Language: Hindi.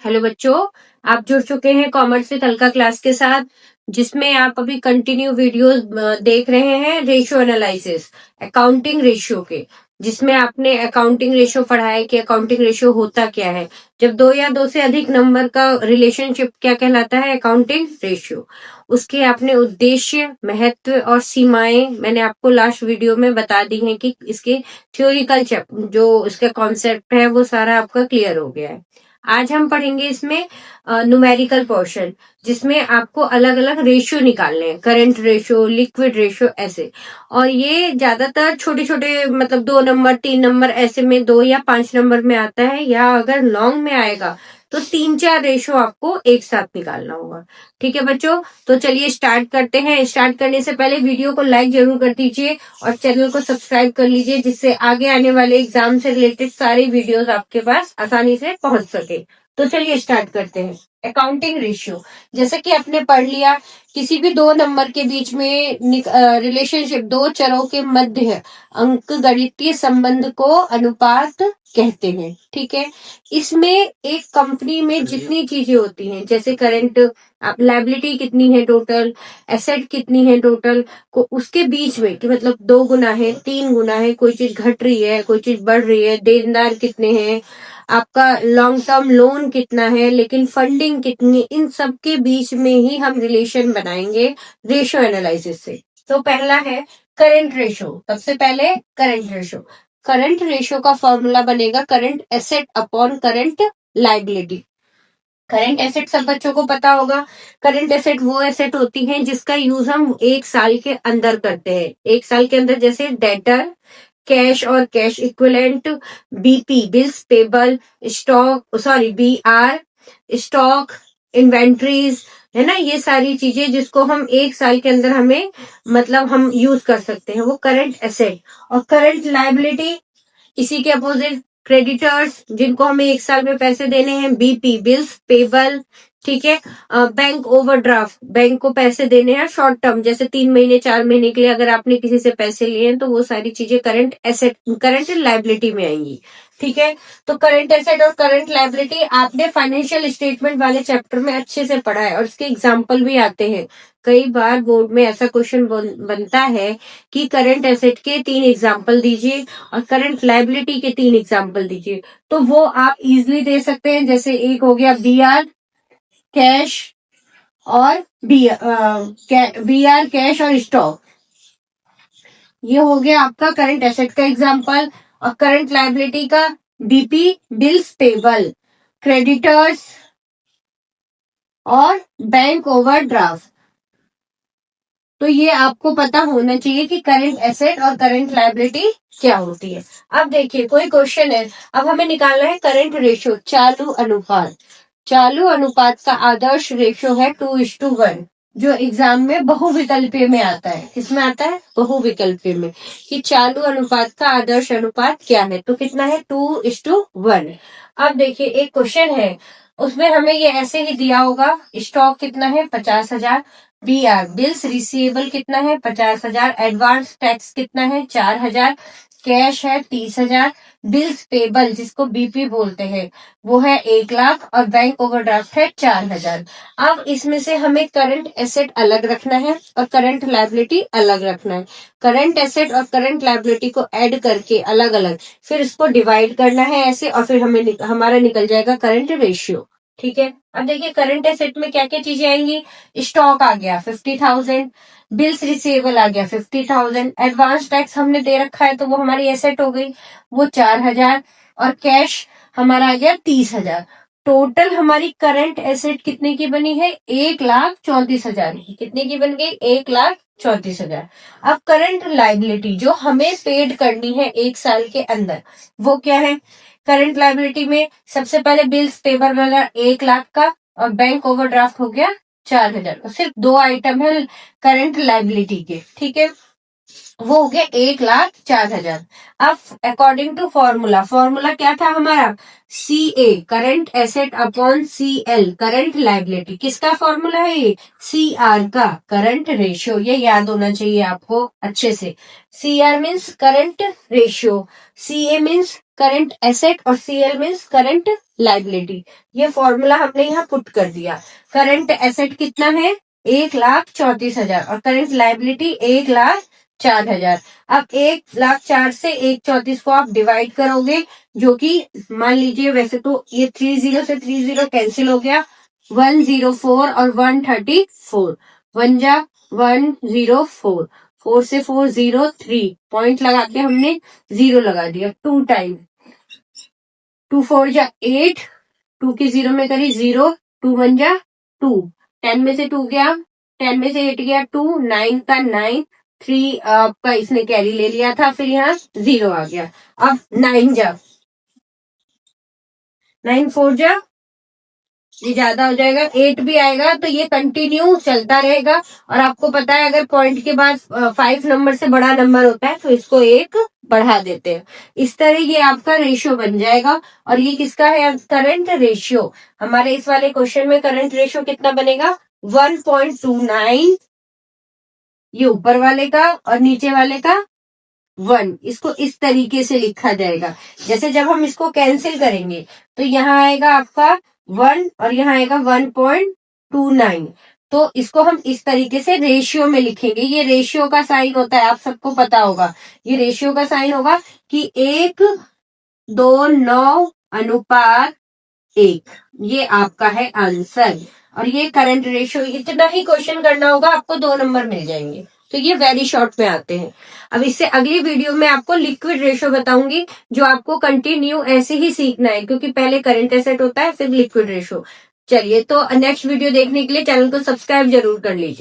हेलो बच्चों, आप जुड़ चुके हैं कॉमर्स विद अलका क्लास के साथ, जिसमें आप अभी कंटिन्यू वीडियोस देख रहे हैं रेशियो एनालिसिस अकाउंटिंग रेशियो के, जिसमें आपने अकाउंटिंग रेशियो पढ़ा है कि अकाउंटिंग रेशियो होता क्या है। जब दो या दो से अधिक नंबर का रिलेशनशिप क्या कहलाता है? Accounting ratio. उसके आपने उद्देश्य, महत्व और सीमाएं मैंने आपको लास्ट वीडियो में बता दी हैं कि इसके थ्योरिकल जो इसका कॉन्सेप्ट है वो सारा आपका क्लियर हो गया है। आज हम पढ़ेंगे इसमें न्यूमेरिकल पोर्शन, जिसमें आपको अलग अलग रेशियो निकालने हैं, करंट रेशियो, लिक्विड रेशियो, ऐसे। और ये ज्यादातर छोटे छोटे मतलब 2 नंबर 3 नंबर ऐसे में 2 या 5 नंबर में आता है, या अगर लॉन्ग में आएगा तो 3-4 रेशियो आपको एक साथ निकालना होगा। ठीक है बच्चों, तो चलिए स्टार्ट करते हैं। स्टार्ट करने से पहले वीडियो को लाइक जरूर कर दीजिए और चैनल को सब्सक्राइब कर लीजिए, जिससे आगे आने वाले एग्जाम से रिलेटेड सारी वीडियोस आपके पास आसानी से पहुंच सके। तो चलिए स्टार्ट करते हैं। अकाउंटिंग रेशियो, जैसे कि आपने पढ़ लिया, किसी भी 2 नंबर के बीच में रिलेशनशिप, दो चरों के मध्य अंक गणितीय संबंध को अनुपात कहते हैं। ठीक है, इसमें एक कंपनी में जितनी चीजें होती हैं, जैसे करंट, लायबिलिटी कितनी है टोटल, एसेट कितनी है टोटल, को उसके बीच में कि मतलब 2 गुना है, 3 गुना है, कोई चीज घट रही है, कोई चीज बढ़ रही है, देनदार कितने हैं, आपका लॉन्ग टर्म लोन कितना है, लेकिन फंडिंग कितनी, इन सब के बीच में ही हम रिलेशन बनाएंगे रेशियो एनालिसिस से। तो पहला है करंट रेशियो। सबसे पहले करंट रेशियो, करंट रेशियो का फॉर्मूला बनेगा current asset upon current liability. Current asset सब बच्चों को पता होगा। करंट एसेट वो एसेट होती है जिसका यूज हम 1 साल के अंदर करते हैं। 1 साल के अंदर जैसे डेटर, कैश और cash equivalent, BP bills payable, stock sorry BR stock, inventories, है ना, ये सारी चीजें जिसको हम 1 साल के अंदर हमें मतलब हम यूज कर सकते हैं, वो करंट एसेट। और करंट लायबिलिटी इसी के अपोजिट, क्रेडिटर्स जिनको हमें 1 साल में पैसे देने हैं, बीपी बिल्स पेबल। ठीक है, बैंक ओवरड्राफ्ट, बैंक को पैसे देने हैं शॉर्ट टर्म, जैसे 3 महीने 4 महीने के लिए अगर आपने किसी से पैसे लिए हैं, तो वो सारी चीजें करंट एसेट, करंट लायबिलिटी में आएंगी। ठीक है, तो करंट एसेट और करंट लायबिलिटी आपने फाइनेंशियल स्टेटमेंट वाले चैप्टर में अच्छे से पढ़ा है, और इसके एग्जाम्पल भी आते हैं। कई बार बोर्ड में ऐसा क्वेश्चन बनता है कि करंट एसेट के 3 एग्जाम्पल दीजिए और करंट लायबिलिटी के 3 एग्जाम्पल दीजिए, तो वो आप इजिली दे सकते हैं। जैसे एक हो गया बीआर कैश और बीआर कैश और स्टॉक, ये हो गया आपका करंट एसेट का एग्जाम्पल। और करंट लायबिलिटी का बीपी बिल्स पेबल, क्रेडिटर्स और बैंक ओवरड्राफ्ट। तो ये आपको पता होना चाहिए कि करंट एसेट और करंट लायबिलिटी क्या होती है। अब देखिए कोई क्वेश्चन है, अब हमें निकालना है करंट रेशियो, चालू अनुपात। चालू अनुपात का आदर्श रेशियो है 2:1, जो एग्जाम में बहुविकल्पीय में आता है। किसमें आता है? बहुविकल्पीय में, कि चालू अनुपात का आदर्श अनुपात क्या है। तो कितना है? 2:1। अब देखिए एक क्वेश्चन है, उसमें हमें ये ऐसे ही दिया होगा, स्टॉक कितना है? 50,000, बीआर बिल्स रिसीवेबल कितना है? 50,000, एडवांस टैक्स कितना है? 4,000, कैश है 30,000, बिल्स पेबल जिसको बीपी बोलते हैं वो है 1,00,000 और बैंक ओवरड्राफ्ट है 4,000। अब इसमें से हमें करंट एसेट अलग रखना है और करंट लायबिलिटी अलग रखना है। करंट एसेट और करंट लायबिलिटी को ऐड करके अलग अलग, फिर इसको डिवाइड करना है ऐसे, और फिर हमें हमारा निकल जाएगा करंट रेशियो। ठीक है, अब देखिए करंट एसेट में क्या क्या चीजें आएंगी। स्टॉक आ गया 50,000, बिल्स रिसीवेबल आ गया 50,000, एडवांस टैक्स हमने दे रखा है तो वो हमारी एसेट हो गई, वो 4,000, और कैश हमारा आ गया 30,000। टोटल हमारी करंट एसेट कितने की बनी है? 1,34,000 की। कितने की बन गई? 1,34,000। अब करंट लायबिलिटी जो हमें पेड करनी है 1 साल के अंदर, वो क्या है? करंट लायबिलिटी में सबसे पहले बिल्स पेबल वाला 1,00,000 का, और बैंक ओवरड्राफ्ट हो गया 4,000। सिर्फ 2 आइटम है करंट लायबिलिटी के। ठीक है, वो हो गया 1,04,000। अब अकॉर्डिंग टू फॉर्मूला, फॉर्मूला क्या था हमारा? CA current asset upon CL current liability. किसका फॉर्मूला है ये? CR का, करंट रेशियो। ये याद होना चाहिए आपको अच्छे से। CR means current ratio, CA means current asset और CL मीन्स करंट लाइबिलिटी। ये फॉर्मूला हमने यहाँ पुट कर दिया। करंट एसेट कितना है 1,34,000 और करंट लाइबिलिटी 1,04,000। अब 1,04,000 से 1,34,000 को आप डिवाइड करोगे, जो कि मान लीजिए वैसे तो ये 30 से 30 कैंसिल हो गया, 104 और 134, 1 जा 104, 4 से 4 0 3 पॉइंट लगा के हमने 0 लगा दिया। 2 टाइम 2 4 जा 8, 2 की 0 में करी 0, 2 1 जा 2, 10 में से 2 गया, 10 में से 8 गया 2, 9 का 9, 3 आपका इसने कैरी ले लिया था, फिर यहाँ 0 आ गया। अब 9 जा 9 4 जा ये ज्यादा हो जाएगा, 8 भी आएगा, तो ये कंटिन्यू चलता रहेगा। और आपको पता है अगर पॉइंट के बाद 5 नंबर से बड़ा नंबर होता है तो इसको 1 बढ़ा देते हैं। इस तरह ये आपका रेशियो बन जाएगा। और ये किसका है करंट रेशियो। हमारे इस वाले क्वेश्चन में करंट रेशियो कितना बनेगा 1.29, ये ऊपर वाले का और नीचे वाले का 1। इसको इस तरीके से लिखा जाएगा। जैसे जब हम इसको कैंसिल करेंगे तो यहाँ आएगा आपका 1 और यहाँ आएगा 1.29। तो इसको हम इस तरीके से रेशियो में लिखेंगे। ये रेशियो का साइन होता है, आप सबको पता होगा। ये रेशियो का साइन होगा कि 1:9 अनुपात 1। ये आपका है आंसर। और ये करंट रेशियो, इतना ही क्वेश्चन करना होगा, आपको 2 नंबर मिल जाएंगे। तो ये वेरी शॉर्ट में आते हैं। अब इससे अगली वीडियो में आपको लिक्विड रेशियो बताऊंगी, जो आपको कंटिन्यू ऐसे ही सीखना है, क्योंकि पहले करंट एसेट होता है फिर लिक्विड रेशियो। चलिए, तो नेक्स्ट वीडियो देखने के लिए चैनल को सब्सक्राइब जरूर कर लीजिए।